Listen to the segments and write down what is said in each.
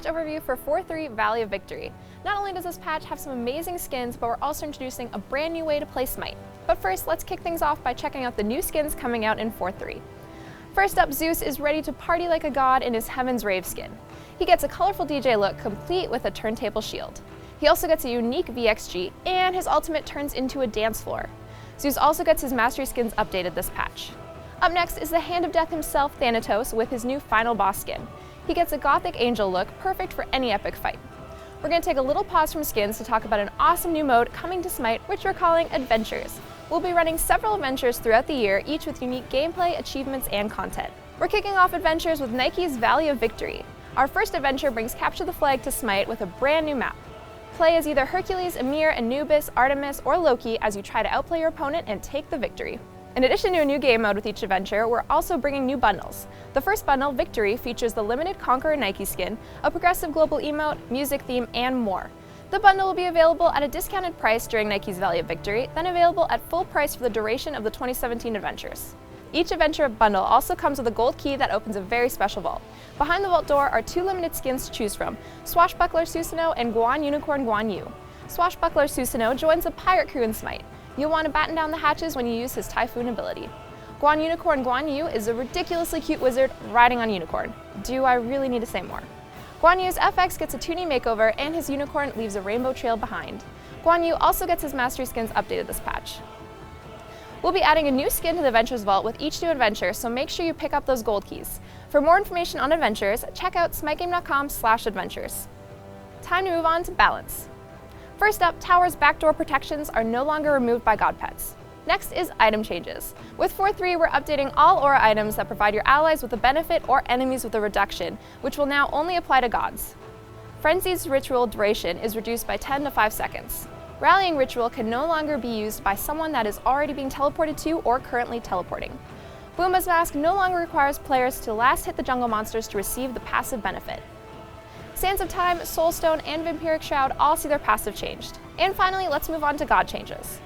patch overview for 4.3 Valley of Victory. Not only does this patch have some amazing skins, but we're also introducing a brand new way to play Smite. But first, let's kick things off by checking out the new skins coming out in 4.3. First up, Zeus is ready to party like a god in his Heaven's Rave skin. He gets a colorful DJ look complete with a turntable shield. He also gets a unique VXG, and his ultimate turns into a dance floor. Zeus also gets his mastery skins updated this patch. Up next is the Hand of Death himself, Thanatos, with his new final boss skin. He gets a gothic angel look, perfect for any epic fight. We're going to take a little pause from skins to talk about an awesome new mode coming to Smite, which we're calling Adventures. We'll be running several adventures throughout the year, each with unique gameplay, achievements, and content. We're kicking off adventures with Nike's Valley of Victory. Our first adventure brings Capture the Flag to Smite with a brand new map. Play as either Hercules, Ymir, Anubis, Artemis, or Loki as you try to outplay your opponent and take the victory. In addition to a new game mode with each adventure, we're also bringing new bundles. The first bundle, Victory, features the limited Conqueror Nike skin, a progressive global emote, music theme, and more. The bundle will be available at a discounted price during Nike's Valley of Victory, then available at full price for the duration of the 2017 adventures. Each adventure bundle also comes with a gold key that opens a very special vault. Behind the vault door are two limited skins to choose from, Swashbuckler Susanoo and Guan Unicorn Guan Yu. Swashbuckler Susanoo joins the pirate crew in Smite. You'll want to batten down the hatches when you use his Typhoon ability. Guan Unicorn Guan Yu is a ridiculously cute wizard riding on unicorn. Do I really need to say more? Guan Yu's FX gets a tuning makeover and his unicorn leaves a rainbow trail behind. Guan Yu also gets his mastery skins updated this patch. We'll be adding a new skin to the Adventures Vault with each new adventure, so make sure you pick up those gold keys. For more information on adventures, check out smitegame.com/adventures. Time to move on to balance. First up, Tower's backdoor protections are no longer removed by God Pets. Next is item changes. With 4.3, we're updating all aura items that provide your allies with a benefit or enemies with a reduction, which will now only apply to gods. Frenzy's ritual duration is reduced by 10 to 5 seconds. Rallying Ritual can no longer be used by someone that is already being teleported to or currently teleporting. Boomba's Mask no longer requires players to last hit the jungle monsters to receive the passive benefit. Sands of Time, Soulstone, and Vampiric Shroud all see their passive changed. And finally, let's move on to God changes.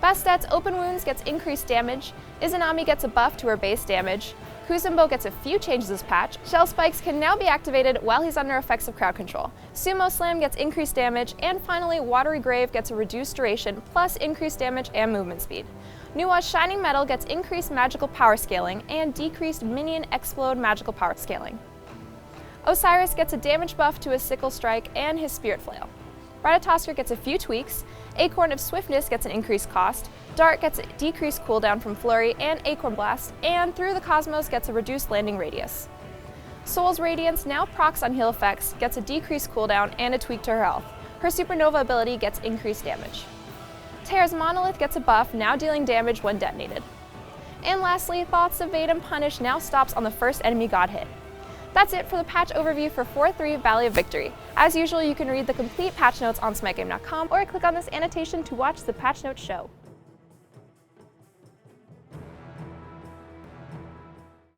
Best Stats Open Wounds gets increased damage, Izanami gets a buff to her base damage, Kuzumbo gets a few changes this patch, Shell Spikes can now be activated while he's under effects of crowd control, Sumo Slam gets increased damage, and finally Watery Grave gets a reduced duration plus increased damage and movement speed. Nua's Shining Metal gets increased magical power scaling and decreased minion explode magical power scaling. Osiris gets a damage buff to his Sickle Strike and his Spirit Flail. Ratatoskr gets a few tweaks, Acorn of Swiftness gets an increased cost, Dart gets a decreased cooldown from Flurry and Acorn Blast, and Through the Cosmos gets a reduced landing radius. Soul's Radiance now procs on heal effects, gets a decreased cooldown and a tweak to her health. Her Supernova ability gets increased damage. Terra's Monolith gets a buff, now dealing damage when detonated. And lastly, Thoughts Evade and Punish now stops on the first enemy god hit. That's it for the patch overview for 4.3 Valley of Victory. As usual, you can read the complete patch notes on smitegame.com or click on this annotation to watch the patch notes show.